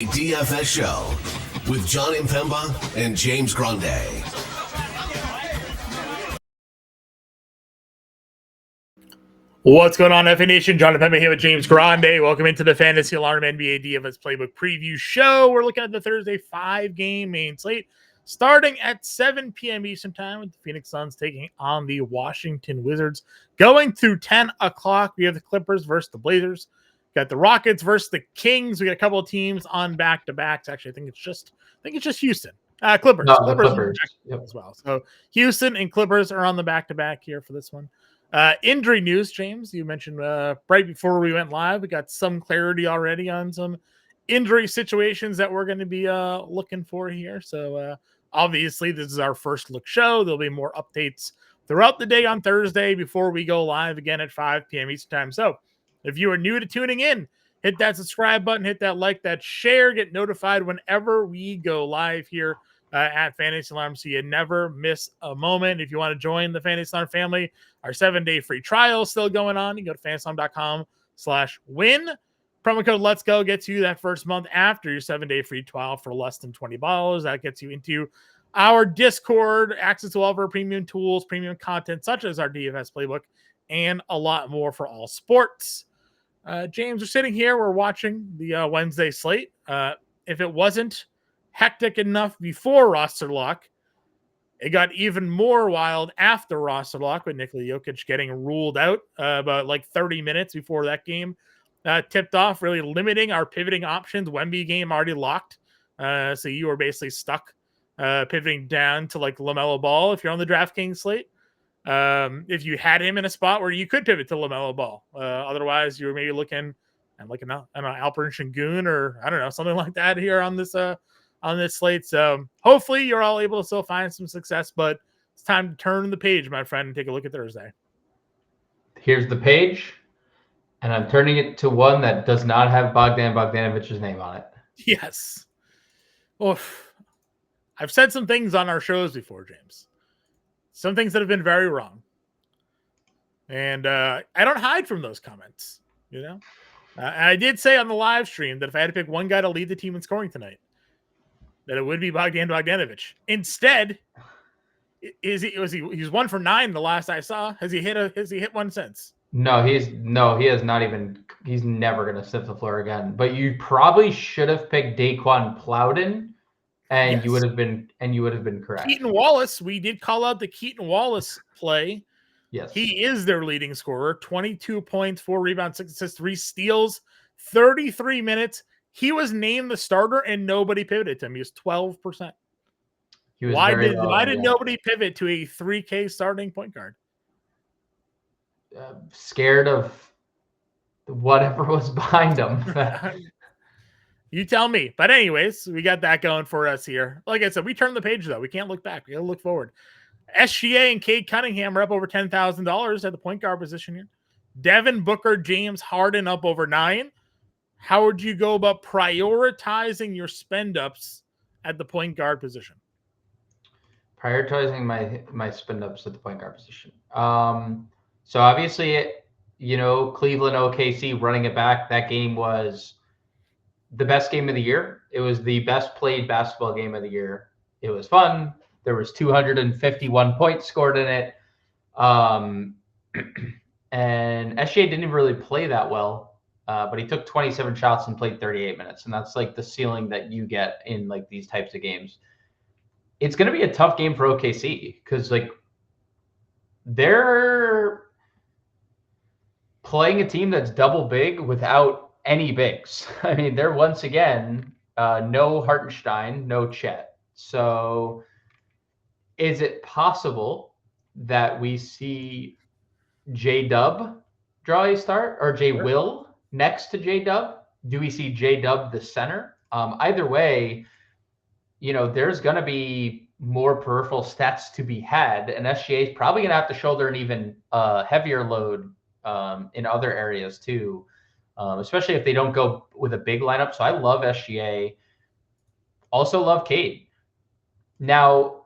DFS show with John Impemba and James Grande. What's going on, FA Nation? John Impemba here with James Grande. Welcome into the Fantasy Alarm NBA DFS Playbook Preview Show. We're looking at the Thursday 5-game main slate, starting at 7 p.m. Eastern Time with the Phoenix Suns taking on the Washington Wizards. Going through 10 o'clock, we have the Clippers versus the Blazers. Got the Rockets versus the Kings. We got a couple of teams on back-to-backs. Actually, I think it's just Houston. Clippers. No, Clippers yep. as well. So Houston and Clippers are on the back-to-back here for this one. Injury news, James. You mentioned right before we went live, we got some clarity already on some injury situations that we're going to be looking for here. So obviously, this is our first look show. There'll be more updates throughout the day on Thursday before we go live again at 5 p.m. Eastern Time. So if you are new to tuning in, hit that subscribe button, hit that like, that share, get notified whenever we go live here at Fantasy Alarm so you never miss a moment. If you want to join the Fantasy Alarm family, our 7-day free trial is still going on. You can go to fantasyalarm.com/win. Promo code Let's Go gets you that first month after your 7-day free trial for less than $20. That gets you into our Discord, access to all of our premium tools, premium content such as our DFS playbook, and a lot more for all sports. James, we're sitting here. We're watching the Wednesday slate. If it wasn't hectic enough before roster lock, it got even more wild after roster lock with Nikola Jokic getting ruled out about like 30 minutes before that game tipped off, really limiting our pivoting options. Wemby game already locked. So you were basically stuck pivoting down to like LaMelo Ball if you're on the DraftKings slate. If you had him in a spot where you could pivot to LaMelo Ball. Otherwise, you were maybe looking at like an Alperen Sengun or I don't know, something like that here on this slate. So hopefully you're all able to still find some success, but it's time to turn the page, my friend, and take a look at Thursday. Here's the page, and I'm turning it to one that does not have Bogdan Bogdanovic's name on it. Yes. Oof. I've said some things on our shows before, James. Some things that have been very wrong. And I don't hide from those comments, you know? I did say on the live stream that if I had to pick one guy to lead the team in scoring tonight, that it would be Bogdan Bogdanovic. Instead, he's 1 for 9 the last I saw. Has he hit one since? No, he has not even. He's never going to sniff the floor again. But you probably should have picked Daquan Plowden, and Yes. you would have been correct. Keaton Wallace, we did call out the Keaton Wallace play. Yes, he is their leading scorer. 22 points, 4 rebounds, 6 assists, 3 steals, 33 minutes. He was named the starter, and nobody pivoted to him. He was 12%. Why did nobody pivot to a 3K starting point guard? Scared of whatever was behind him. You tell me. But anyways, we got that going for us here. Like I said, we turned the page, though. We can't look back. We got to look forward. SGA and Cade Cunningham are up over $10,000 at the point guard position here. Devin Booker, James Harden up over 9. How would you go about prioritizing your spend-ups at the point guard position? Prioritizing my spend-ups at the point guard position. So obviously, Cleveland OKC running it back. That game was the best game of the year. It was the best played basketball game of the year. It was fun. There was 251 points scored in it. And SGA didn't really play that well, but he took 27 shots and played 38 minutes. And that's like the ceiling that you get in like these types of games. It's going to be a tough game for OKC because like they're playing a team that's double big without any bigs. I mean, they're once again no Hartenstein, no Chet. So is it possible that we see J-Dub draw a start or J-Will next to J-Dub? Do we see J-Dub the center? Either way, there's going to be more peripheral stats to be had, and SGA is probably going to have to shoulder an even heavier load in other areas too, especially if they don't go with a big lineup. So I love SGA. Also love Cade. Now,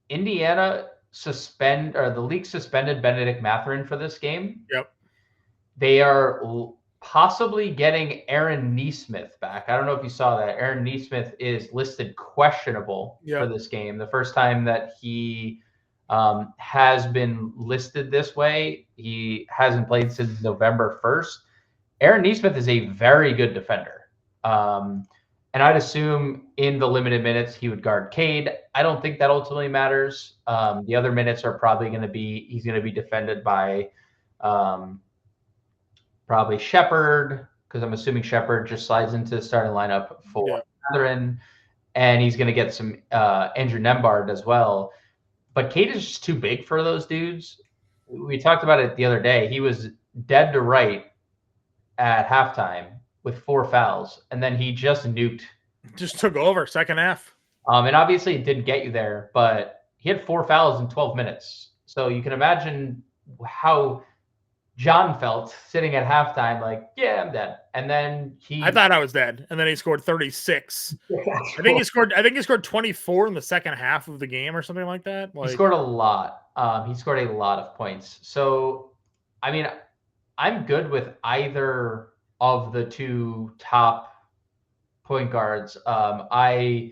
Indiana the league suspended Benedict Mathurin for this game. Yep. They are possibly getting Aaron Nesmith back. I don't know if you saw that. Aaron Nesmith is listed questionable for this game. The first time that he has been listed this way. He hasn't played since November 1st. Aaron Nesmith is a very good defender. And I'd assume in the limited minutes, he would guard Cade. I don't think that ultimately matters. The other minutes are probably going to be, he's going to be defended by probably Shepherd, because I'm assuming Shepherd just slides into the starting lineup for Catherine. And he's going to get some Andrew Nembhard as well. But Cade is just too big for those dudes. We talked about it the other day. He was dead to right at halftime with 4 fouls, and then he just nuked. Just took over second half. And obviously it didn't get you there, but he had 4 fouls in 12 minutes. So you can imagine how John felt sitting at halftime, like, yeah, I'm dead. And then I thought I was dead. And then he scored 36. I think he scored 24 in the second half of the game or something like that. He scored a lot. He scored a lot of points. So, I mean, I'm good with either of the 2 top point guards. I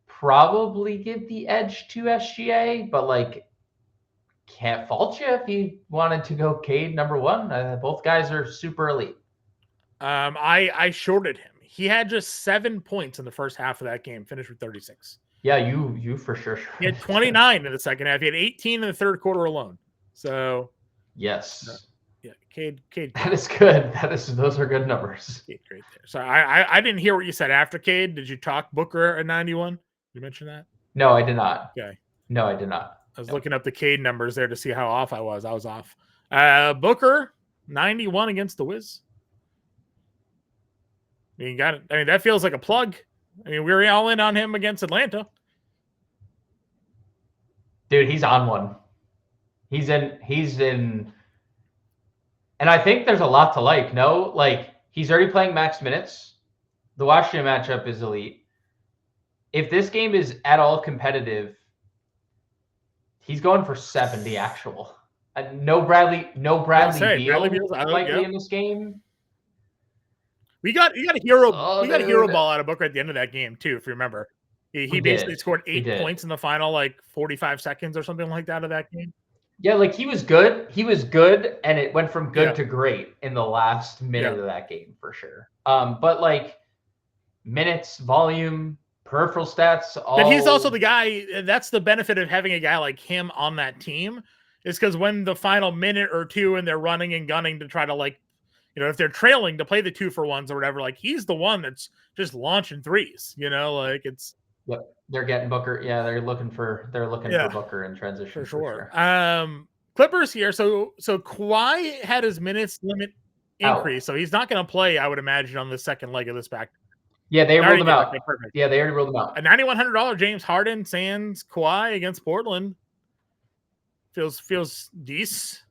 probably give the edge to SGA, but like, can't fault you if you wanted to go Cade number 1. Both guys are super elite. I shorted him. He had just 7 points in the first half of that game, finished with 36. Yeah, you for sure. He had 29 in the second half. He had 18 in the third quarter alone. So yes. Yeah, Cade. That is good. Those are good numbers. Cade right there. So I didn't hear what you said after Cade. Did you talk Booker at 91? Did you mention that? No, I did not. Okay. No, I did not. I was looking up the Cade numbers there to see how off I was. I was off. Booker, 91 against the Wiz. I mean, that feels like a plug. I mean, we were all in on him against Atlanta. Dude, he's on one. He's in. And I think there's a lot to like. No, like, he's already playing max minutes. The Washington matchup is elite. If this game is at all competitive, he's going for 70 actual. No Bradley Beal likely in this game. We got a hero ball out of Booker at the end of that game too, if you remember. He basically scored 8 points in the final 45 seconds or something like that of that game. Yeah, like he was good. He was good, and it went from good to great in the last minute of that game for sure. But like minutes, volume, peripheral stats. But he's also the guy. That's the benefit of having a guy like him on that team, is because when the final minute or two and they're running and gunning to try to if they're trailing to play the 2-for-1s or whatever, he's the one that's just launching threes. It's. Yep, they're getting Booker. Yeah, they're looking for Booker in transition for sure. Clippers here. So Kawhi had his minutes limit increase, so he's not going to play, I would imagine, on the second leg of this back. Yeah, they ruled him out. Okay, perfect. Yeah, they already ruled him out. A $9,100 James Harden sans Kawhi against Portland feels decent.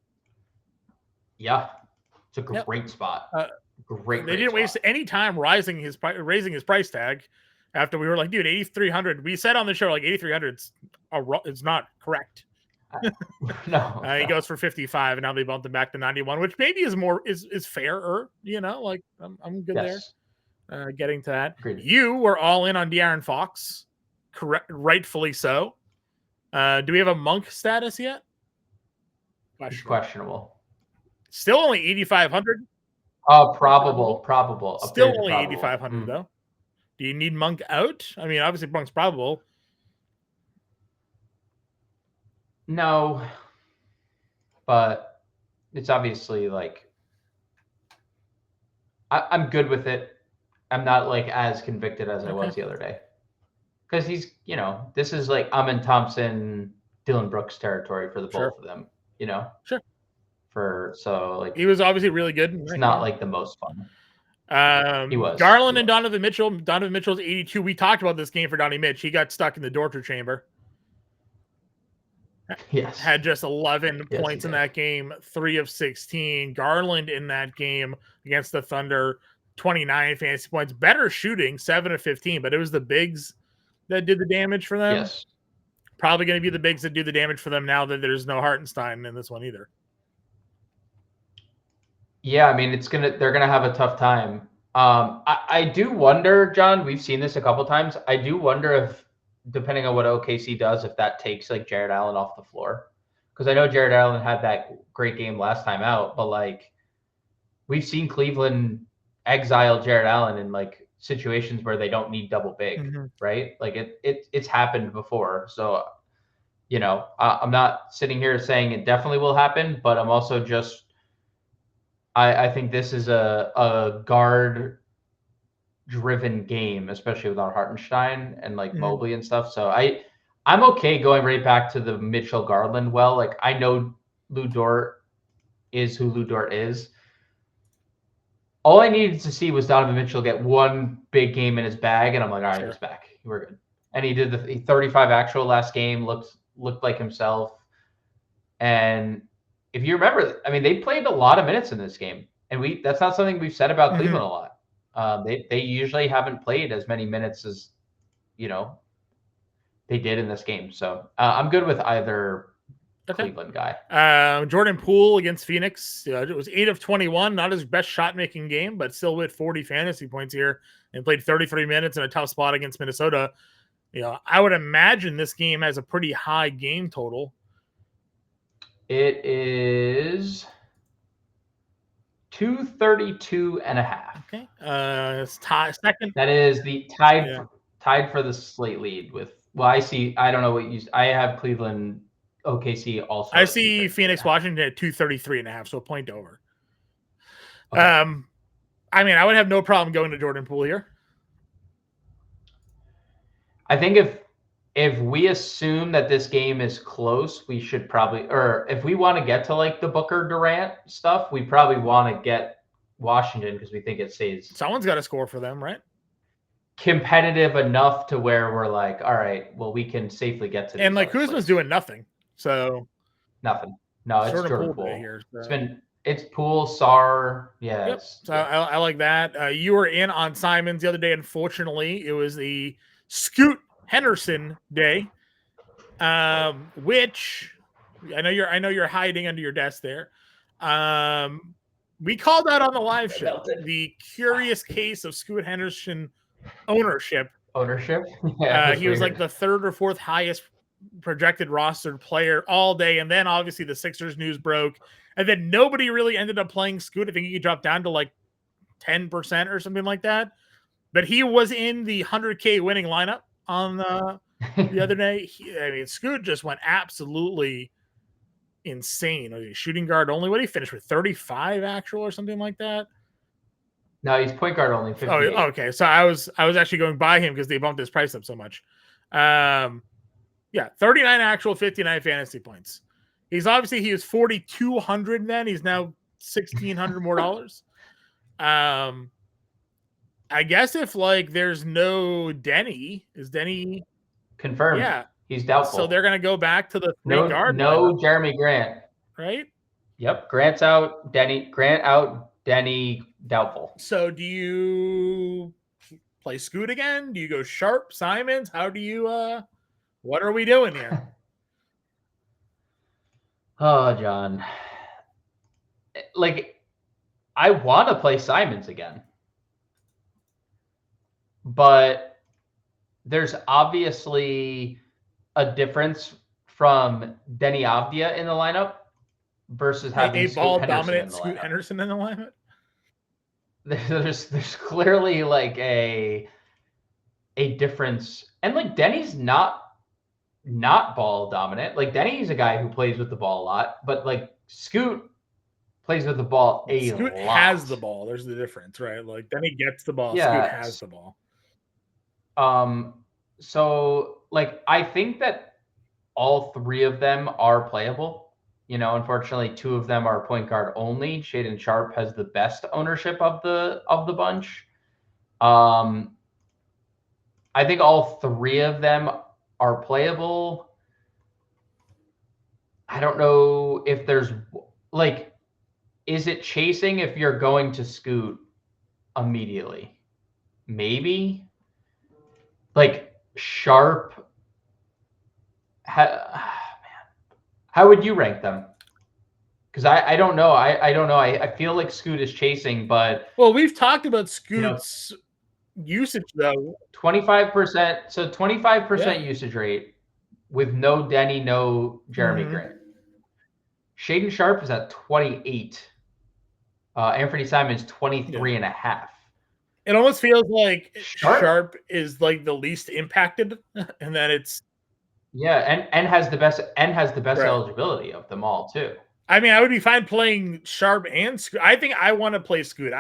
Yeah, it's a great spot. Great. They didn't waste any time raising his price tag. After we were like, dude, 8,300. We said on the show 8,300 it's not correct. No. He goes for 55, and now they bumped him back to 91, which maybe is fairer. I'm good there. Getting to that. Agreed. You were all in on De'Aaron Fox, correct, rightfully so. Do we have a Monk status yet? Questionable. Still only 8,500. Oh, probable. Still only 8,500 though. Do you need Monk out? I mean, obviously Monk's probable. No, but it's obviously I'm good with it. I'm not as convicted as I was the other day, because he's this is Amin Thompson, Dylan Brooks territory for the both of them. Sure. He was obviously really good. It's not the most fun. He was Garland and Donovan Mitchell. Donovan Mitchell's 82. We talked about this game for Donnie Mitch. He got stuck in the torture chamber. Yes. Had just 11 points in that game, 3 of 16. Garland in that game against the Thunder, 29 fantasy points. Better shooting, 7 of 15, but it was the bigs that did the damage for them. Yes. Probably going to be the bigs that do the damage for them now that there's no Hartenstein in this one either. Yeah, I mean, they're gonna have a tough time. I do wonder, John, we've seen this a couple times. I do wonder if, depending on what OKC does, if that takes like Jared Allen off the floor. Because I know Jared Allen had that great game last time out, but like we've seen Cleveland exile Jared Allen in like situations where they don't need double big, right? Like it's happened before. So, I'm not sitting here saying it definitely will happen, but I'm also just I think this is a guard driven game, especially without Hartenstein and like Mobley and stuff. So I'm okay going right back to the Mitchell Garland. Well, like I know Lou Dort is who Lou Dort is. All I needed to see was Donovan Mitchell get one big game in his bag, and I'm like, all right, he's back. We're good. And he did the 35 actual last game, looked like himself. And if you remember, I mean, they played a lot of minutes in this game, and that's not something we've said about Cleveland a lot. They usually haven't played as many minutes as they did in this game. So I'm good with either Cleveland guy. Jordan Poole against Phoenix. It was 8 of 21, not his best shot making game, but still with 40 fantasy points here and played 33 minutes in a tough spot against Minnesota. I would imagine this game has a pretty high game total. It is 232.5. Okay. It's second. That is the tied for the slate lead with. Well, I don't know what I have Cleveland, OKC also. I see Phoenix, Washington at 233.5, so a point over. Okay. I mean, I would have no problem going to Jordan Poole here. I think if we assume that this game is close, we should probably, or if we want to get to like the Booker Durant stuff, we probably want to get Washington because we think it stays. Someone's got to score for them, right? Competitive enough to where we're like, all right, well, we can safely get to. And like Kuzma's doing nothing, so nothing. No, it's Jordan Poole here. So. It's Poole, Sarr. Yeah. Yep. So I like that. You were in on Simons the other day. Unfortunately, it was the Scoot Henderson day, which I know you're hiding under your desk there. We called that on the live show. The curious case of Scoot Henderson ownership. Yeah, he was like the third or fourth highest projected rostered player all day, and then obviously the Sixers news broke, and then nobody really ended up playing Scoot. I think he dropped down to like 10% or something like that. But he was in the 100K winning lineup on the other day. Scoot just went absolutely insane. Shooting guard only. What did he finish with? 35 actual or something like that? No, he's point guard only. 58. Oh, okay. So I was actually going by him because they bumped his price up so much. 39 actual, 59 fantasy points. He was 4,200 then. He's now $1,600 more dollars. I guess if like there's no Denny, is Denny confirmed? Yeah, he's doubtful. So they're gonna go back to the guard. No lineup. Jeremy Grant. Right? Yep. Grant's out. Grant out. Denny doubtful. So do you play Scoot again? Do you go Sharp, Simons? How do you what are we doing here? Oh, John. Like, I want to play Simons again. But there's obviously a difference from Denny Avdia in the lineup versus having a ball dominant Scoot Henderson in the lineup. There's clearly like a difference, and like Denny's not ball dominant. Like Denny's a guy who plays with the ball a lot, but like Scoot plays with the ball a lot. Scoot has the ball. There's the difference, right? Like Denny gets the ball. Yeah. Scoot has the ball. So like I think that all three of them are playable. Unfortunately, two of them are point guard only. Shaedon Sharpe has the best ownership of the bunch. I think all three of them are playable. I don't know if there's like, is it chasing if you're going to Scoot immediately? Maybe. Like Sharpe. Man. How would you rank them? Because I don't know. I don't know. I feel like Scoot is chasing, but well, we've talked about Scoot's usage though. 25%. So 25% usage rate with no Denny, no Jeremy Grant. Shaden Sharp is at 28. Anthony Simons 23 and a half. It almost feels like Sharp is like the least impacted, and then it's and has the best eligibility of them all too. I mean, I would be fine playing Sharp and Scoot. I think I want to play Scoot.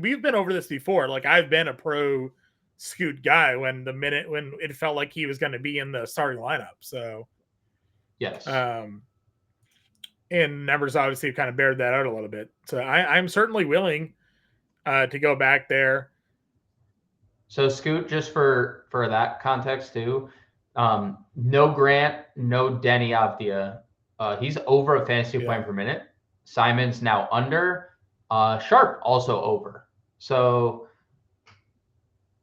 We've been over this before. Like I've been a pro Scoot guy when it felt like he was going to be in the starting lineup. So yes. And numbers obviously kind of bared that out a little bit. So I'm certainly willing to go back there. So Scoot, just for that context too, no Grant, no Denny Avdia. He's over a fantasy point per minute. Simon's now under. Sharp also over. So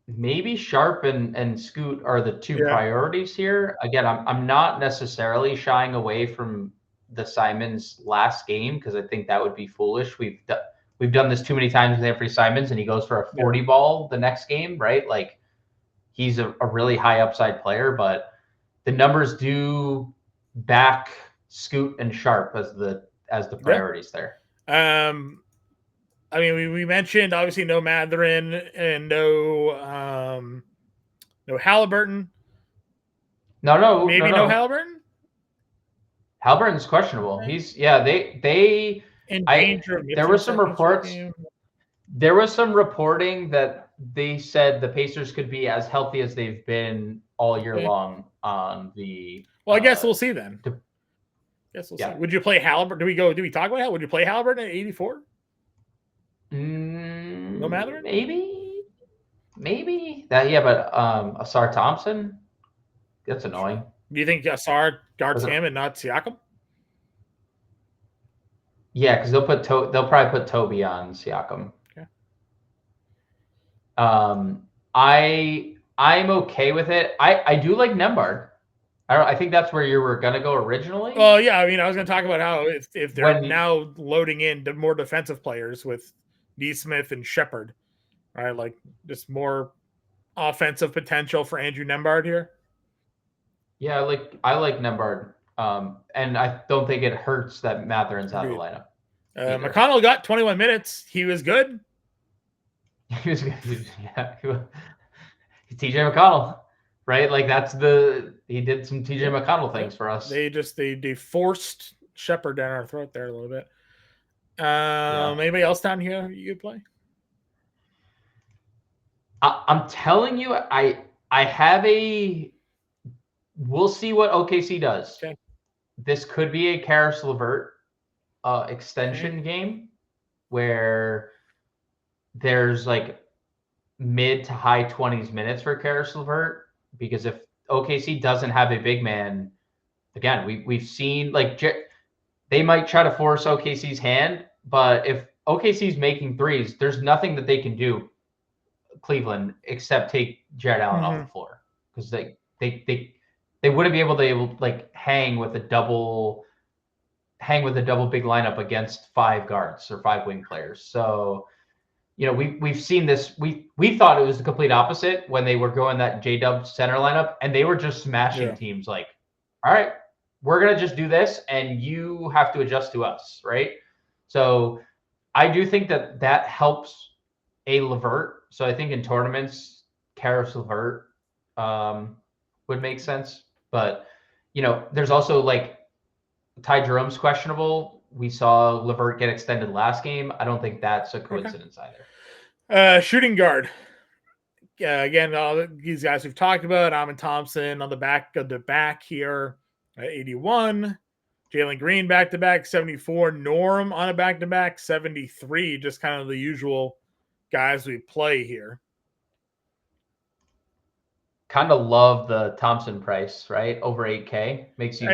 maybe Sharp and Scoot are the two priorities here. Again, I'm not necessarily shying away from the Simons last game because I think that would be foolish. We've done this too many times with Anthony Simons, and he goes for a 40 ball the next game, right? Like he's a really high upside player, but the numbers do back Scoot and Sharp as the priorities there. I mean, we mentioned obviously no Mathurin and no Halliburton. No, maybe no Halliburton. Halliburton's questionable. He's they in danger. There was some reports. There was some reporting that they said the Pacers could be as healthy as they've been all year long on the. Well, I guess we'll see then. Guess we'll see. Would you play Halliburton? Do we talk about how? Would you play Halliburton at 84? No Mathurin? Maybe that. Yeah, but Asar Thompson. That's annoying. Do you think Asar guards him and not Siakam? Yeah, because they'll probably put Toby on Siakam. Okay. I'm okay with it. I do like Nembhard. I think that's where you were gonna go originally. Oh yeah, I mean I was gonna talk about how if they're now loading in more defensive players with Neesmith and Shepherd, right? Like just more offensive potential for Andrew Nembhard here. Yeah, I like Nembhard. And I don't think it hurts that Mathurin's out of the lineup. McConnell got 21 minutes. He was good. He was good. Yeah. TJ McConnell, right? Like he did some TJ McConnell things for us. They forced Shepherd down our throat there a little bit. Anybody else down here you could play? I'm telling you, I have we'll see what OKC does. Okay. This could be a Karis LeVert extension game where there's like mid to high 20s minutes for Karis LeVert, because if OKC doesn't have a big man, again, we've seen like they might try to force OKC's hand, but if OKC's making threes, there's nothing that they can do, Cleveland, except take Jared Allen off the floor, because they wouldn't be able to like hang with a double big lineup against 5 guards or 5 wing players. So, you know, we've seen this. We thought it was the complete opposite when they were going that J-Dub center lineup, and they were just smashing teams. Like, all right, we're gonna just do this, and you have to adjust to us, right? So, I do think that helps a LeVert. So I think in tournaments, Karis LeVert would make sense. But, you know, there's also like Ty Jerome's questionable. We saw LeVert get extended last game. I don't think that's a coincidence either. Shooting guard. Again, all these guys we've talked about. Amin Thompson on the back here at 81. Jalen Green back-to-back 74. Norm on a back-to-back 73. Just kind of the usual guys we play here. Kind of love the Thompson price, right? Over 8K makes me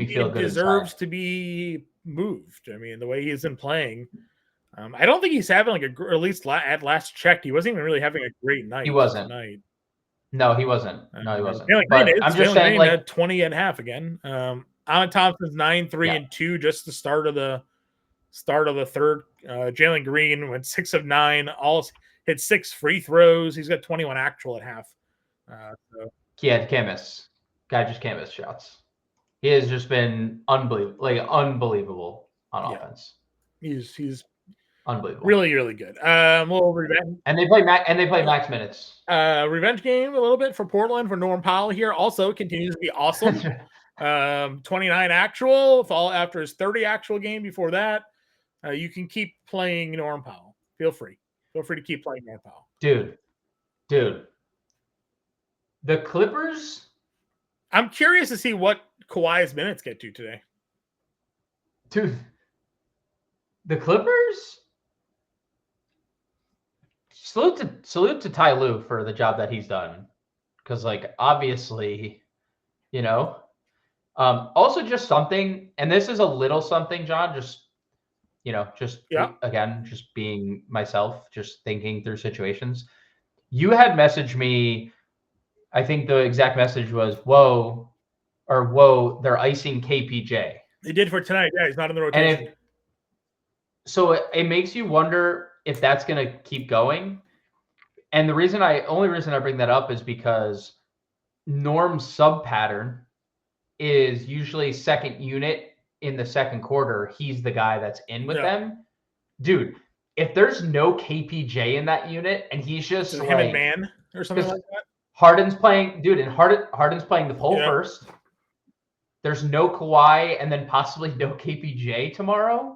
feel good. It deserves to be moved. I mean, the way he's been playing, I don't think he's having like at least at last check, he wasn't even really having a great night. He wasn't. Tonight. No, he wasn't. No, he wasn't. But I'm just saying, like 20 and a half again. Alan Thompson's 9-3-2, just the start of the third. Jalen Green went 6 of 9, all hit 6 free throws. He's got 21 actual at half. So. Yeah, can't miss. Guy just can't miss shots. He has just been unbelievable on offense. He's unbelievable. Really, really good. We'll revenge. And they play max minutes. Revenge game a little bit for Portland for Norm Powell here. Also continues to be awesome. 29 actual fall after his 30 actual game before that. You can keep playing Norm Powell. Feel free to keep playing Norm Powell. Dude. The Clippers. I'm curious to see what Kawhi's minutes get to today. Dude, the Clippers. Salute to Ty Lue for the job that he's done, because obviously, also just something, and this is a little something, John. Again, just being myself, just thinking through situations. You had messaged me. I think the exact message was, "Whoa," they're icing KPJ. They did for tonight. Yeah, he's not in the rotation. So it makes you wonder if that's going to keep going. And the only reason I bring that up is because Norm's sub pattern is usually second unit in the second quarter. He's the guy that's in with them. Dude, if there's no KPJ in that unit and he's just him and man or something like that. Harden's playing, dude, and Harden's playing the pole first. There's no Kawhi and then possibly no KPJ tomorrow.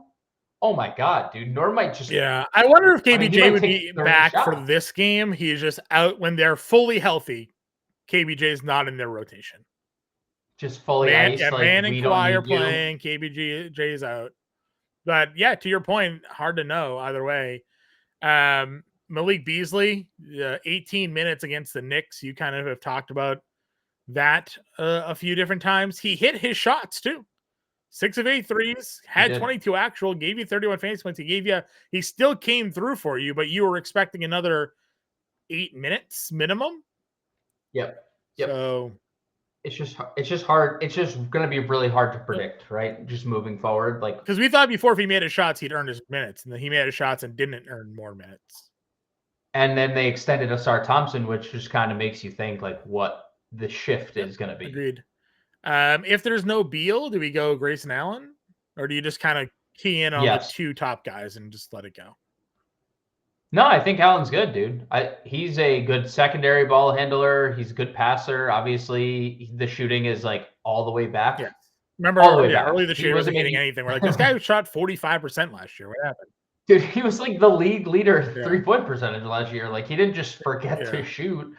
Oh my God, dude. Norm might just. Yeah. I wonder if KPJ would be back for this game. He's just out when they're fully healthy. KPJ is not in their rotation. Just fully iced. Man and Kawhi are playing. KPJ is out. But yeah, to your point, hard to know either way. Malik Beasley, 18 minutes against the Knicks. You kind of have talked about that a few different times. He hit his shots too. 6 of 8 threes, had 22 actual, gave you 31 fantasy points. He still came through for you, but you were expecting another 8 minutes minimum. Yep. So it's just hard. It's just going to be really hard to predict, right? Just moving forward, because we thought before if he made his shots, he'd earn his minutes, and then he made his shots and didn't earn more minutes. And then they extended Asar Thompson, which just kind of makes you think what the shift is going to be. Agreed. If there's no Beal, do we go Grayson Allen, or do you just kind of key in on the 2 top guys and just let it go? No, I think Allen's good, dude. He's a good secondary ball handler. He's a good passer. Obviously, the shooting is all the way back. Yeah. Remember, early this year wasn't hitting anything. We're this guy shot 45% last year. What happened? Dude, he was the league leader 3-point percentage last year. He didn't just forget to shoot.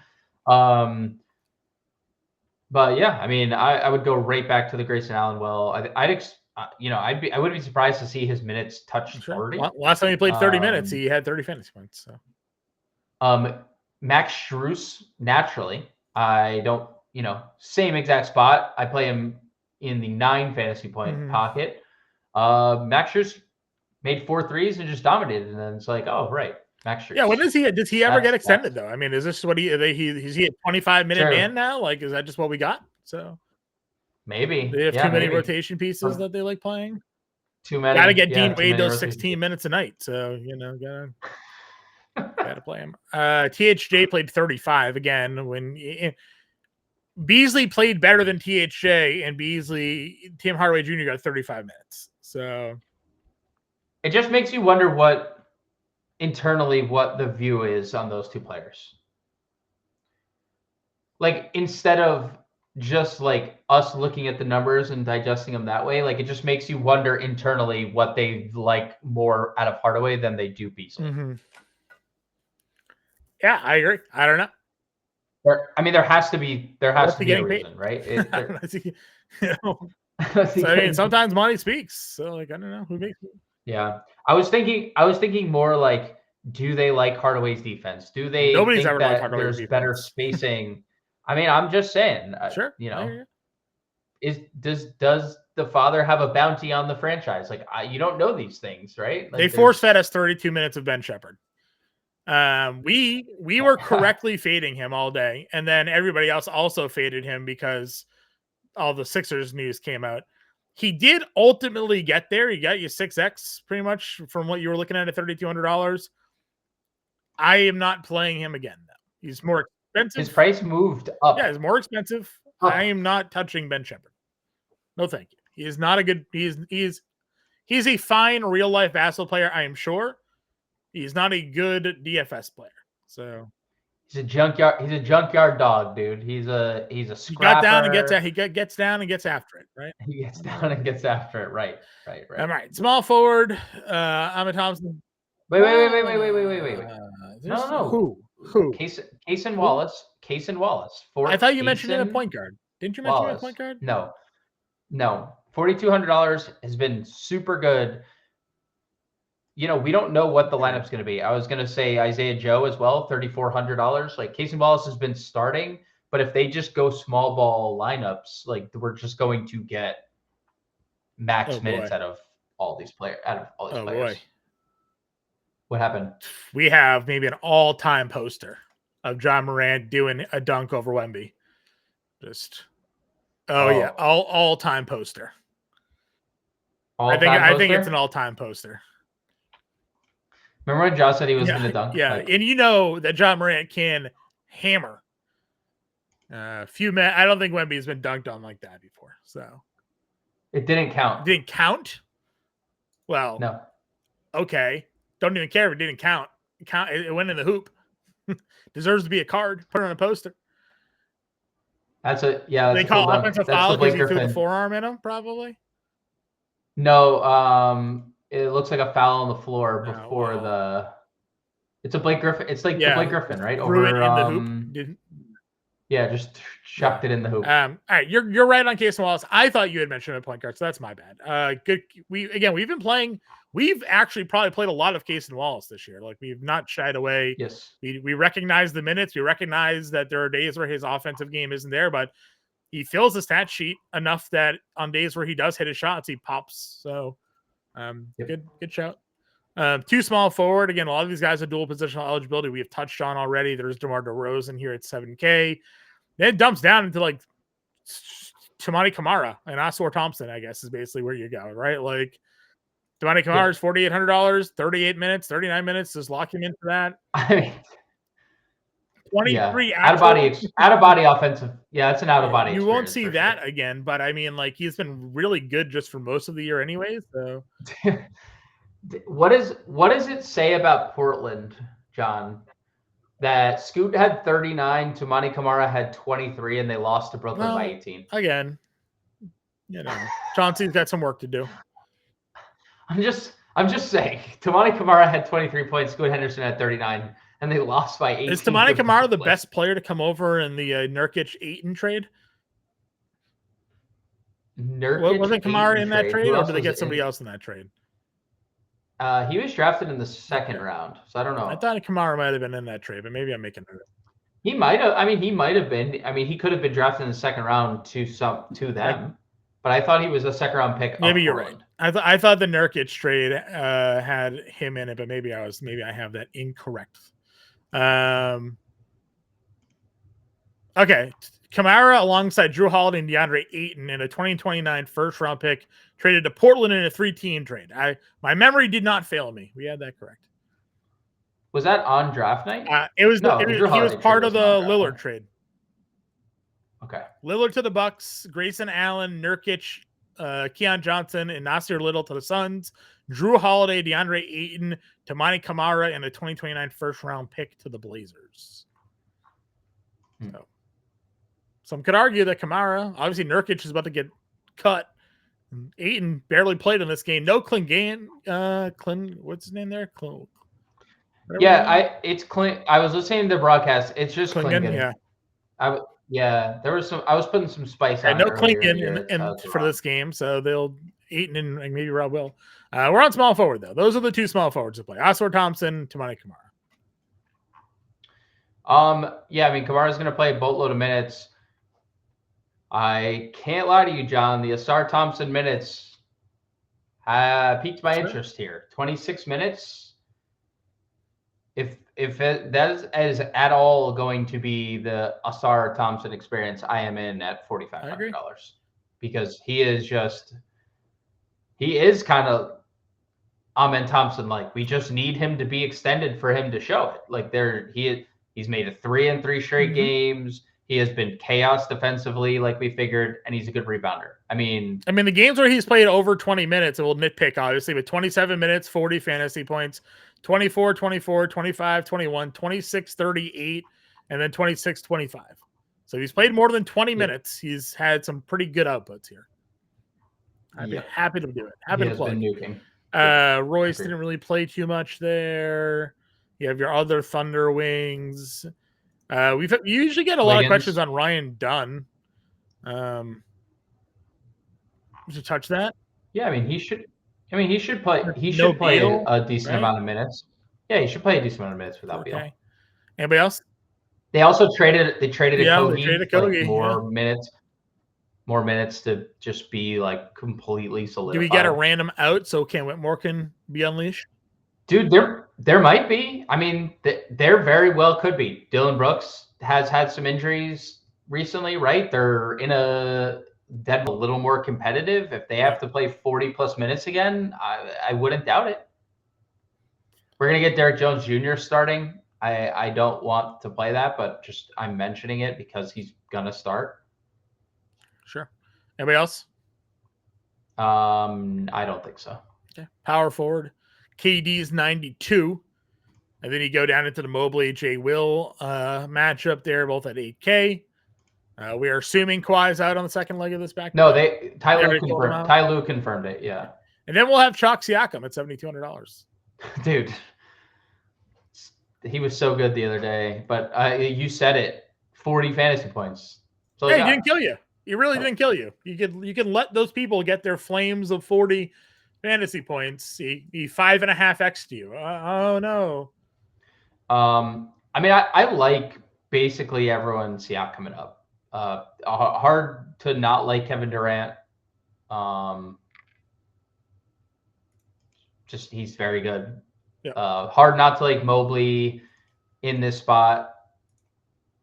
But yeah, I mean, I would go right back to the Grayson Allen. Well, I wouldn't be surprised to see his minutes touch 30. Last time he played 30 minutes, he had 30 fantasy points. So, Max Strus, naturally, I don't, same exact spot. I play him in the 9 fantasy point pocket. Max Strus made 4 threes and just dominated, and then it's oh right. Max Strus. Yeah, when does he? Does he ever get extended though? I mean, is this what is he a 25-minute man now? Is that just what we got? So maybe they have too many rotation pieces that they like playing. Too many. Got to get Dean Wade those 16 minutes a night. So gotta play him. THJ played 35 again when Beasley played better than THJ, and Tim Hardaway Jr. got 35 minutes. So it just makes you wonder what the view is on those 2 players. Instead of just us looking at the numbers and digesting them that way, it just makes you wonder internally what they like more out of Hardaway than they do Beasley. Mm-hmm. Yeah, I agree. I don't know. There has to be a reason, right? Sometimes money speaks. So I don't know who makes it. Yeah, I was thinking more do they like Hardaway's defense? Do they Nobody's think ever that liked Hardaway's there's defense. better spacing? I mean, I'm just saying. Sure. Does the father have a bounty on the franchise? You don't know these things, right? They force fed us 32 minutes of Ben Shepherd. We were correctly fading him all day, and then everybody else also faded him because all the Sixers news came out. He did ultimately get there. He got you 6x pretty much from what you were looking at $3,200. I am not playing him again, though. He's more expensive. His price moved up. Yeah, he's more expensive. I am not touching Ben Shepherd. No, thank you. He is not a good. He's a fine real life basketball player. I am sure. He's not a good DFS player. So he's a junkyard. He's a junkyard dog, dude. He's a scrapper. He got down and gets down and gets after it. Right. He gets down and gets after it. Right. All right. Small forward. Ahmed Thompson. Wait. No. Who? Cason Wallace. Cason Wallace. I thought you mentioned him at point guard. Didn't you mention him at point guard? No. $4,200 has been super good. We don't know what the lineup's going to be. I was going to say Isaiah Joe as well, $3,400. Like Cason Wallace has been starting, but if they just go small ball lineups, like we're just going to get max minutes out of all these players. Boy. What happened? We have maybe an all-time poster of John Morant doing a dunk over Wemby. Just all-time poster. I think it's an all-time poster. Remember when Josh said he was going to dunk? Yeah, and you know that John Morant can hammer. Few men. I don't think Wemby's been dunked on like that before. So it didn't count. Didn't count? Well, no. Okay. Don't even care if it didn't count. It went in the hoop. Deserves to be a card. Put it on a poster. They call offensive foul because he threw the forearm in him, probably. No, it looks like a foul on the floor before It's a Blake Griffin. It's like the Blake Griffin, right? Threw it in the hoop. Yeah, just chucked it in the hoop. All right, you're right on Cason Wallace. I thought you had mentioned a point guard, so that's my bad. Good. We've been playing. We've actually probably played a lot of Cason Wallace this year. Like we've not shied away. Yes. We recognize the minutes. We recognize that there are days where his offensive game isn't there, but he fills the stat sheet enough that on days where he does hit his shots, he pops. So, good shout. Too small forward. Again, a lot of these guys have dual positional eligibility. We have touched on already. There's DeMar DeRozan here at 7K. Then it dumps down into like Tamani Kamara and Asor Thompson, I guess, is basically where you go, right? Like Tamani Kamara is $4,800, 38 minutes, 39 minutes. Just lock him into that. I mean, 23 out of body offensive. Yeah, it's an out of body. You won't see that again, but I mean, like he's been really good just for most of the year, anyway. So, what does it say about Portland, John? That Scoot had 39, Tamani Kamara had 23, and they lost to Brooklyn by 18. Again, Chauncey's got some work to do. I'm just saying. Tamani Kamara had 23 points. Scoot Henderson had 39, and they lost by 18. Is Tamani Kamara the best player to come over in the Nurkic-Ayton trade? Wasn't Kamara in that trade, or did they get somebody else in that trade? He was drafted in the second round, so I don't know. I thought Kamara might have been in that trade, but maybe I'm making it. He might have. I mean, he might have been. I mean, he could have been drafted in the second round to them, but I thought he was a second round pick. Maybe you're right. I thought the Nurkic trade had him in it, but maybe I have that incorrect. Okay. Kamara alongside Drew Holiday and DeAndre Ayton in a 2029 first-round pick traded to Portland in a 3-team trade. My memory did not fail me. We had that correct. Was that on draft night? He was part of the Lillard trade. Okay. Lillard to the Bucks, Grayson Allen, Nurkic, Keon Johnson, and Nasir Little to the Suns. Drew Holiday, DeAndre Ayton, Tamani Kamara, and a 2029 first-round pick to the Blazers. So. Some could argue that Kamara, obviously Nurkic is about to get cut. Ayton barely played in this game. No Clingan. What's his name there? It's Clint. I was listening to the broadcast. It's just Clingan. Yeah. There was some. I was putting some spice on. No Clingan for this game, so they'll Ayton and maybe Rob will. We're on small forward though. Those are the two small forwards to play: Asor Thompson, Tamani Kamara. I mean, Kamara's going to play a boatload of minutes. I can't lie to you, John. The Asar Thompson minutes piqued my interest here. 26 minutes. If that is at all going to be the Asar Thompson experience, I am in at $4,500 because he is just he is kind of Amen Thompson. Like, we just need him to be extended for him to show it. Like, he's made it 3 in 3 straight games. He has been chaos defensively, like we figured, and he's a good rebounder. I mean, the games where he's played over 20 minutes, and we'll nitpick, obviously, with 27 minutes, 40 fantasy points, 24, 24, 25, 21, 26, 38, and then 26, 25. So he's played more than 20 minutes. He's had some pretty good outputs here. I'd be happy to do it. Happy to play. Royce didn't really play too much there. You have your other Thunder Wings. You usually get a lot of questions on Ryan Dunn. Would you touch that? Yeah, he should play. He should play a decent amount of minutes. Yeah, he should play a decent amount of minutes without Beal. Anybody else? They also traded a Kogi. They traded a Kogi. More minutes to just be like completely solidified. Do we get a random out so Cam Whitmore can be unleashed? Dude, there might be. There very well could be. Dylan Brooks has had some injuries recently, right? They're in a little more competitive. If they have to play 40+ minutes again, I wouldn't doubt it. We're gonna get Derek Jones Jr. starting. I don't want to play that, but just I'm mentioning it because he's gonna start. Sure. Anybody else? I don't think so. Okay. Power forward. KD's 92. And then you go down into the Mobley J. Will matchup there, both at 8K. We are assuming Kawhi's out on the second leg of this back. No, Ty Lue confirmed it, yeah. And then we'll have Chalk Siakam at $7,200. Dude, he was so good the other day. But you said it, 40 fantasy points. So he didn't kill you. He really didn't kill you. You can let those people get their flames of 40 fantasy points. He 5.5x to you. Oh no. I like basically everyone Siakam coming up. Hard to not like Kevin Durant. Just he's very good. Yeah. Hard not to like Mobley in this spot.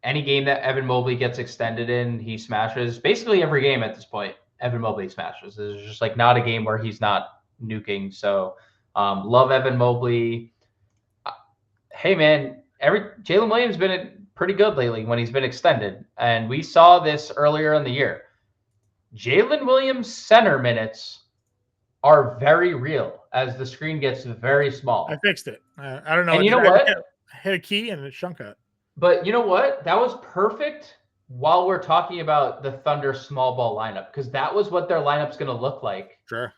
Any game that Evan Mobley gets extended in, he smashes. Basically every game at this point, Evan Mobley smashes. There's just like not a game where he's not nuking. So love Evan Mobley. Hey man, Jalen Williams been pretty good lately when he's been extended. And we saw this earlier in the year. Jalen Williams center minutes are very real as the screen gets very small. I fixed it. I don't know. And you know what? I hit a key and it shrunk it. But you know what? That was perfect while we're talking about the Thunder small ball lineup, because that was what their lineup's going to look like. Sure.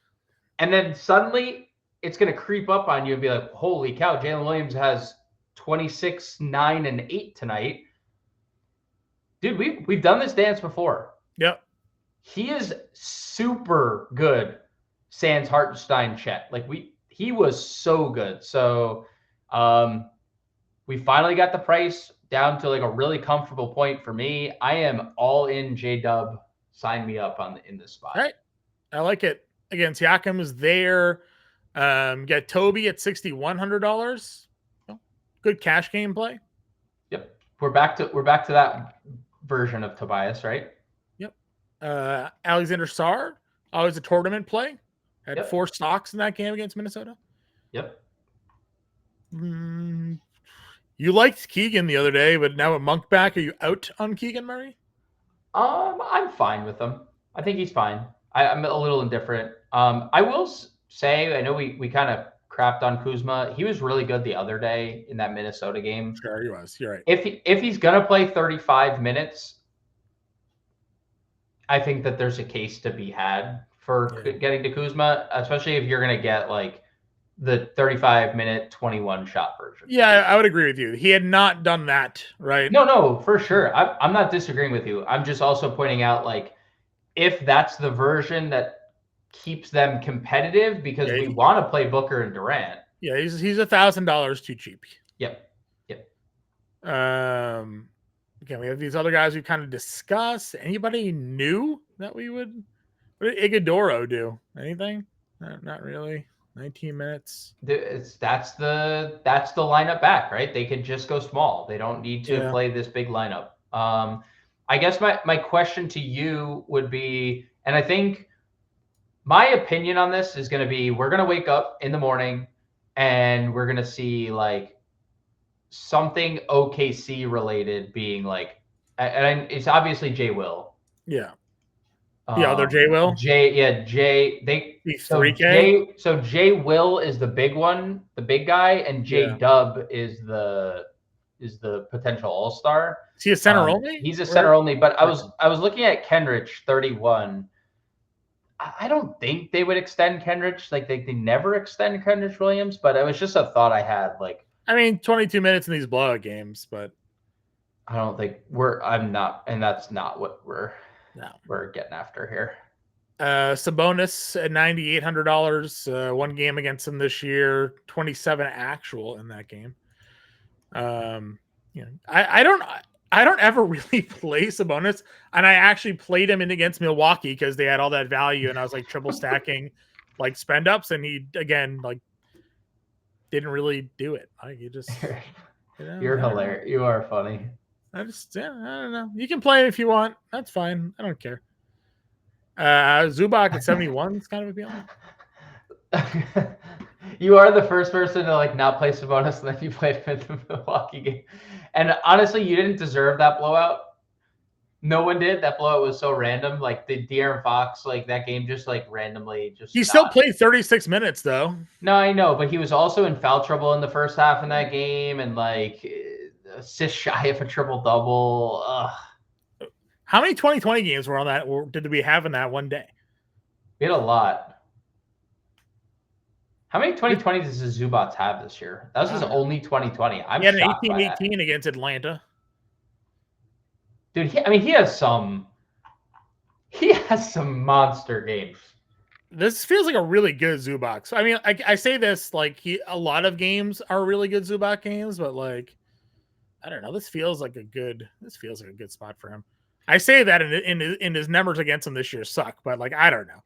And then suddenly it's going to creep up on you and be like, holy cow, Jalen Williams has 26, 9, and 8 tonight. Dude, we've done this dance before. Yep. He is super good. Sans Hartenstein Chet. He was so good. So we finally got the price down to like a really comfortable point for me. I am all in J-Dub. Sign me up in this spot. All right. I like it. Again, Siakam is there. Get Toby at $6,100. Good cash game play. Yep. We're back to that version of Tobias, right? Yep. Alexander Sarr, always a tournament play. Had 4 stocks in that game against Minnesota. Yep. You liked Keegan the other day, but now with Monk back, are you out on Keegan Murray? I'm fine with him. I think he's fine. I'm a little indifferent. I will say, I know we kind of crapped on Kuzma. He was really good the other day in that Minnesota game. Sure, he was. You're right. If he's gonna play 35 minutes, I think that there's a case to be had for getting to Kuzma, especially if you're gonna get like the 35-minute 21-shot version. Yeah, I would agree with you. He had not done that, right? No, for sure. I'm not disagreeing with you. I'm just also pointing out, like, if that's the version that keeps them competitive, because we want to play Booker and Durant. Yeah, he's $1,000 too cheap. Yep. Again, we have these other guys we kind of discussed. Anybody new that we would? What did Iguodaro do? Anything? Not really. 19 minutes. That's the lineup back, right? They could just go small. They don't need to play this big lineup. I guess my question to you would be, and I think My opinion on this is going to be, we're going to wake up in the morning and we're going to see like something OKC related being like, and it's obviously Jay Will. Yeah. The other Jay Will? He's 3K? Jay Will is the big one, the big guy, and J Dub is the potential all-star. Is he a center only? He's a center only, but I was looking at Kenrich 31. I don't think they would extend Kenrich. Like they never extend Kenrich Williams, but it was just a thought I had. Like, I mean, 22 minutes in these blowout games, but I don't think and that's not what we're getting after here. Sabonis at $9,800, one game against him this year, 27 actual in that game. I don't ever really play Sabonis, and I actually played him in against Milwaukee because they had all that value, and I was like triple stacking like spend ups, and he again like didn't really do it. Like you just you're hilarious. You are funny. I don't know. You can play if you want. That's fine. I don't care. Zubac at 71 is kind of appealing. You are the first person to like not play Sabonis and then you played him in the Milwaukee game. And honestly, you didn't deserve that blowout. No one did. That blowout was so random. Like the De'Aaron Fox, like that game just like randomly just He still played 36 minutes though. No, I know, but he was also in foul trouble in the first half in that game and like assist shy of a triple double. How many 2020 games were on that? Or did we have in that one day? We had a lot. How many 2020s does the Zubats have this year? That was his only 2020. He had an 18-18 against Atlanta. Dude, he has some monster games. This feels like a really good Zubac. I mean, I say this like a lot of games are really good Zubac games, but like I don't know. This feels like a good spot for him. I say that in his numbers against him this year suck, but like I don't know.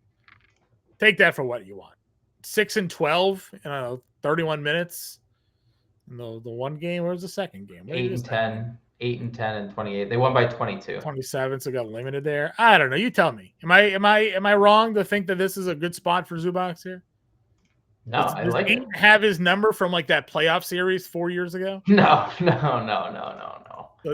Take that for what you want. 6 and 12, 31 minutes. In the one game. Where's the second game? 8 and 10. 8 and 10 and 28. They won by 22. 27, so got limited there. I don't know. You tell me. Am I wrong to think that this is a good spot for Zubac here? No, I like it. Have his number from like that playoff series 4 years ago? No.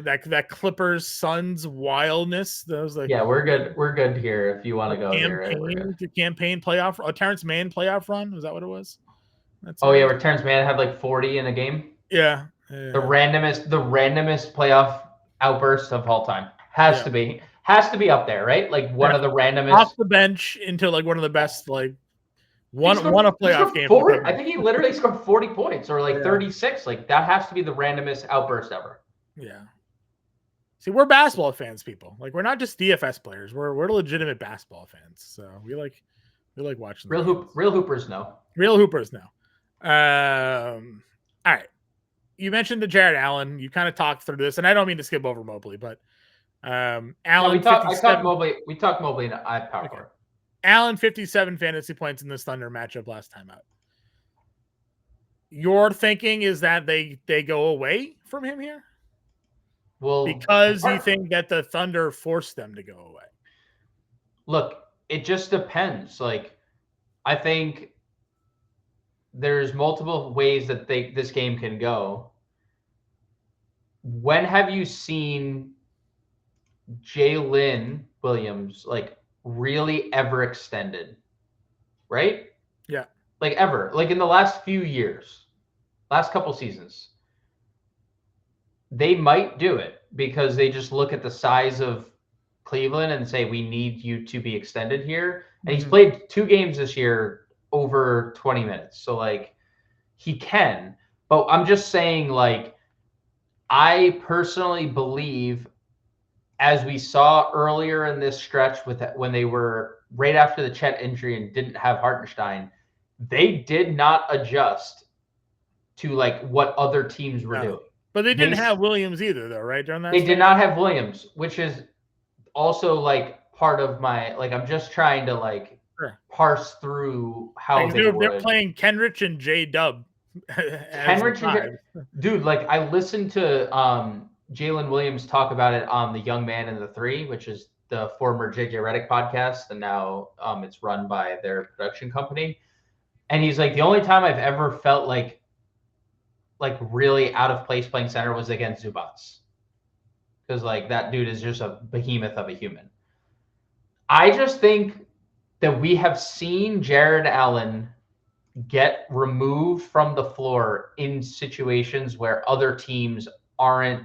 That Clippers Suns wildness. Those like we're good. We're good here. If you want to go here, the campaign playoff. Terrence Mann playoff run. Was that what it was? Where Terrence Mann had like 40 in a game. Yeah. The randomest playoff outburst of all time has to be up there, right? Like one of the randomest off the bench into like one of the best like won a playoff game. I think he literally scored 40 points or like 36. Like that has to be the randomest outburst ever. Yeah. See, we're basketball fans, people. Like we're not just DFS players. We're legitimate basketball fans. So we like watching. Real hoopers know. Real hoopers know. All right. You mentioned the Jared Allen. You kind of talked through this, and I don't mean to skip over Mobley, but Allen. No, we talked Mobley. We talked Mobley in Power. Okay. Allen 57 fantasy points in this Thunder matchup last time out. Your thinking is that they go away from him here? Well, because you think that the Thunder forced them to go away. Look, it just depends. Like, I think there's multiple ways that this game can go. When have you seen Jalen Williams like really ever extended? Right? Yeah. Like ever. Like in the last few years, last couple seasons. They might do it because they just look at the size of Cleveland and say, we need you to be extended here. And he's played 2 games this year over 20 minutes. So like he can, but I'm just saying, like, I personally believe, as we saw earlier in this stretch with that, when they were right after the Chet injury and didn't have Hartenstein, they did not adjust to like what other teams were doing. But they didn't have Williams either, though, right? During that, they did not have Williams, which is also like part of my like. I'm just trying to like parse through how they're playing Kenrich and J Dub. Kenrich and dude, like I listened to Jalen Williams talk about it on the Young Man in the Three, which is the former JJ Redick podcast, and now it's run by their production company. And he's like, the only time I've ever felt like really out of place playing center was against Zubats, because like that dude is just a behemoth of a human. I just think that we have seen Jared Allen get removed from the floor in situations where other teams aren't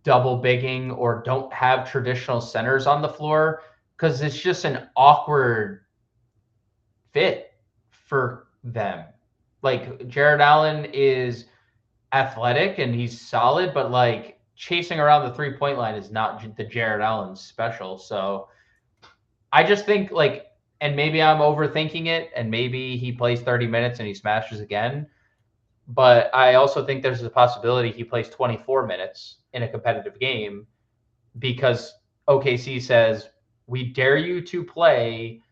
double bigging or don't have traditional centers on the floor, because it's just an awkward fit for them. Like Jared Allen is athletic and he's solid, but like chasing around the 3-point line is not the Jared Allen special. So I just think like, and maybe I'm overthinking it, and maybe he plays 30 minutes and he smashes again. But I also think there's a possibility he plays 24 minutes in a competitive game, because OKC says, we dare you to play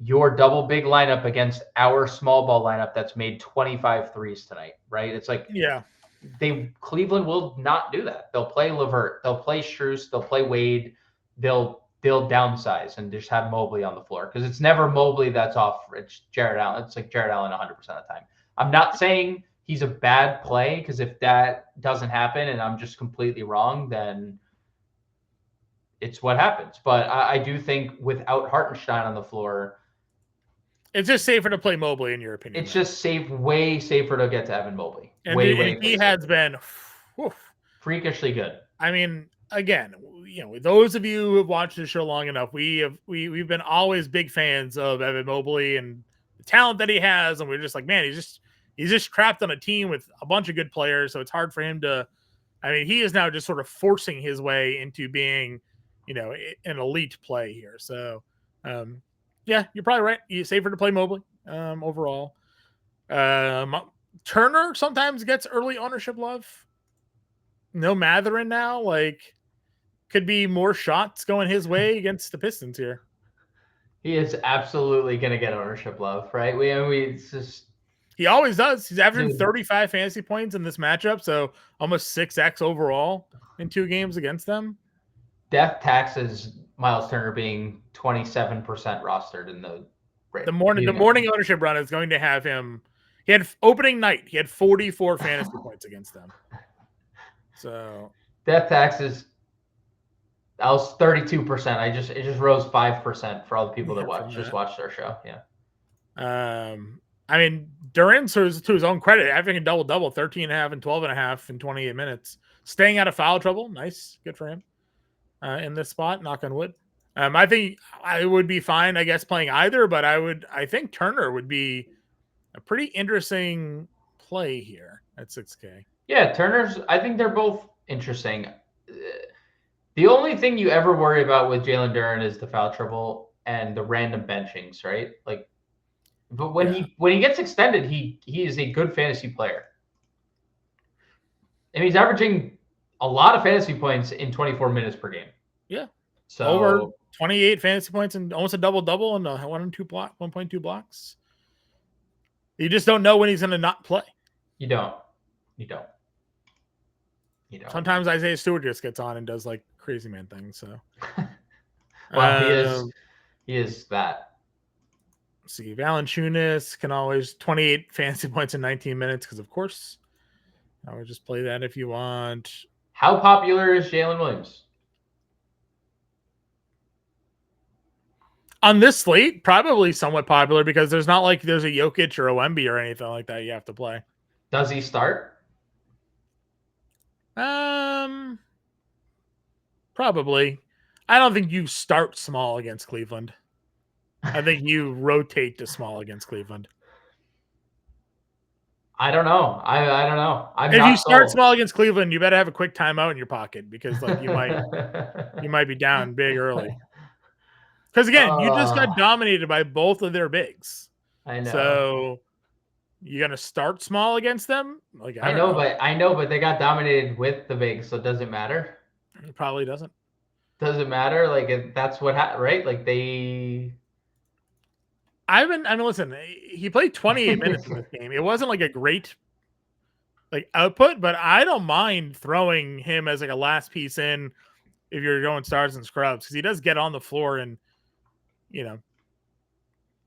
your double big lineup against our small ball lineup that's made 25 threes tonight, right? It's like, Yeah. Cleveland will not do that. They'll play LeVert, they'll play Strus, they'll play Wade, they'll downsize and just have Mobley on the floor, because it's never Mobley that's off. It's Jared Allen. It's like Jared Allen 100% of the time. I'm not saying he's a bad play, because if that doesn't happen and I'm just completely wrong, then it's what happens. But I do think without Hartenstein on the floor, it's just safer to play Mobley, in your opinion. It's just way safer to get to Evan Mobley. And way he has been freakishly good. I mean, again, those of you who have watched the show long enough, we've been always big fans of Evan Mobley and the talent that he has, and we're just like, man, he's just trapped on a team with a bunch of good players, so it's hard for him to. I mean, he is now just sort of forcing his way into being, an elite play here. So, yeah, you're probably right. It's safer to play Mobley overall. Turner sometimes gets early ownership love. No Matherin now, could be more shots going his way against the Pistons here. He is absolutely going to get ownership love, right? He always does. He's averaging 35 fantasy points in this matchup, so almost 6x overall in 2 games against them. Death taxes Miles Turner being 27% rostered in the morning ownership run is going to have him. He had opening night. He had 44 fantasy points against them. So death taxes. That was 32%. It just rose 5% for all the people that watched our show. Yeah. I mean, Durant, to his own credit, having a double-double, 13.5 and 12.5 in 28 minutes. Staying out of foul trouble. Nice. Good for him in this spot, knock on wood. I think I would be fine, I guess, playing either, but I think Turner would be a pretty interesting play here at 6K. Yeah, I think they're both interesting. The only thing you ever worry about with Jalen Duren is the foul trouble and the random benchings, right? But when he gets extended, he is a good fantasy player. And he's averaging a lot of fantasy points in 24 minutes per game. Yeah. So over 28 fantasy points and almost a double-double and 1.2 blocks. You just don't know when he's going to not play. You don't. Sometimes Isaiah Stewart just gets on and does crazy man things. So, well, he is that. See, Valanciunas can always 28 fantasy points in 19 minutes because, of course, I would just play that if you want. How popular is Jalen Williams? On this slate, probably somewhat popular because there's not there's a Jokic or a Wemby or anything like that you have to play. Does he start? Probably. I don't think you start small against Cleveland. I think you rotate to small against Cleveland. I don't know. I don't know. If you start small against Cleveland, you better have a quick timeout in your pocket because you might be down big early. Because again, you just got dominated by both of their bigs. I know. So you're gonna start small against them? I know, but they got dominated with the bigs, so does it matter? It probably doesn't. Does it matter? That's what happened, right? Listen, he played 28 minutes in this game. It wasn't a great like output, but I don't mind throwing him as like a last piece in if you're going stars and scrubs, because he does get on the floor and he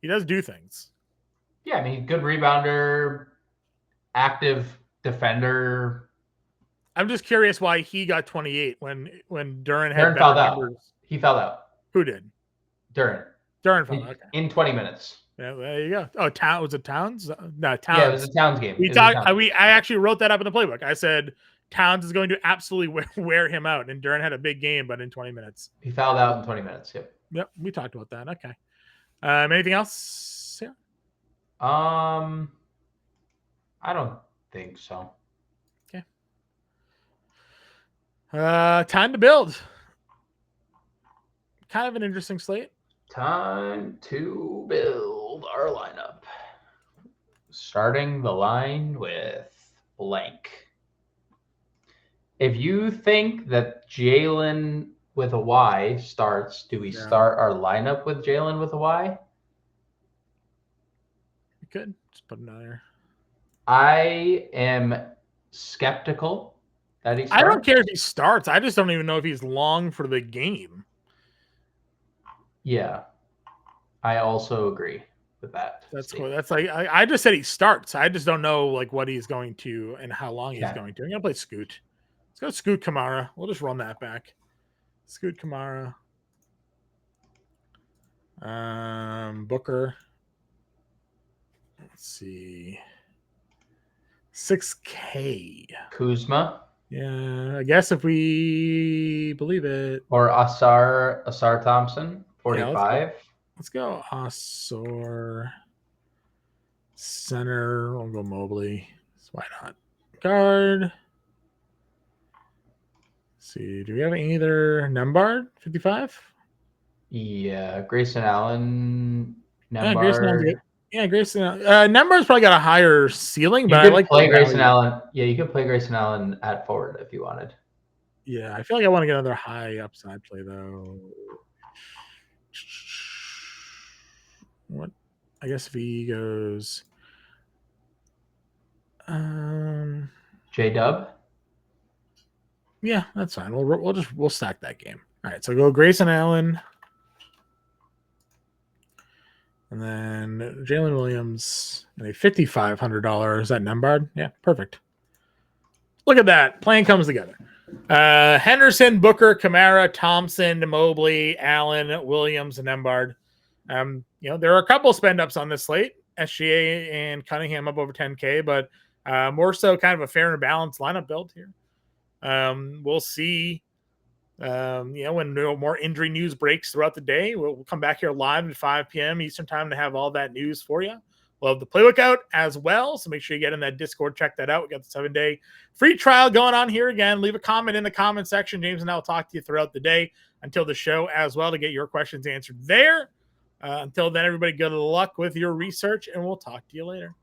does do things. Yeah, I mean, good rebounder, active defender. I'm just curious why he got 28 when Duren had Duren better fouled out. numbers. He fouled out. Who did? Duren Fouled. Okay. in 20 minutes. Yeah, there you go. Oh, was it Towns? No, Towns. Yeah, it was a Towns game. I actually wrote that up in the playbook. I said Towns is going to absolutely wear him out, and Duren had a big game, but in 20 minutes. He fouled out in 20 minutes. Yep, we talked about that. Okay. Anything else? Yeah. I don't think so. Okay. Time to build. Kind of an interesting slate. Time to build our lineup. Starting the line with blank. If you think that Jalen with a Y starts, do we start our lineup with Jalen with a Y? You could just put him down there. I am skeptical that he starts. I don't care if he starts. I just don't even know if he's long for the game. Yeah, I also agree with that. That's cool. That's like I just said he starts. I just don't know like what he's going to and how long he's going to. I'm gonna play Scoot. Let's go Scoot Kamara. We'll just run that back. Scoot Kamara. Booker. Let's see. 6K. Kuzma. Yeah, I guess if we believe it. Or Asar Thompson, 45. Yeah, let's go Asar. Center. We'll go Mobley. Why not? Guard. Let's see. Do we have either Nembhard, 55? Yeah, Grayson Allen, Nembhard. Yeah, Grayson Allen's good. Yeah, Grayson. Nembhard's probably got a higher ceiling, but I like play Grayson Allen. Yeah, you could play Grayson Allen at forward if you wanted. Yeah, I feel like I want to get another high upside play though. What? I guess if he goes, J-Dub. Yeah, that's fine. We'll stack that game. All right, so go Grayson Allen. And then Jalen Williams and a $5,500. Is that Nembhard? Yeah, perfect. Look at that. Plan comes together. Henderson, Booker, Kamara, Thompson, Mobley, Allen, Williams, and Nembhard. There are a couple spend ups on this slate. SGA and Cunningham up over 10K, but more so kind of a fair and balanced lineup build here. We'll see. When more injury news breaks throughout the day, we'll come back here live at 5 p.m. Eastern time to have all that news for you. We'll have the playbook out as well, so make sure you get in that Discord, check that out. We got the 7-day free trial going on here again. Leave a comment in the comment section. James and I will talk to you throughout the day until the show as well to get your questions answered there. Until then, everybody, good luck with your research, and we'll talk to you later.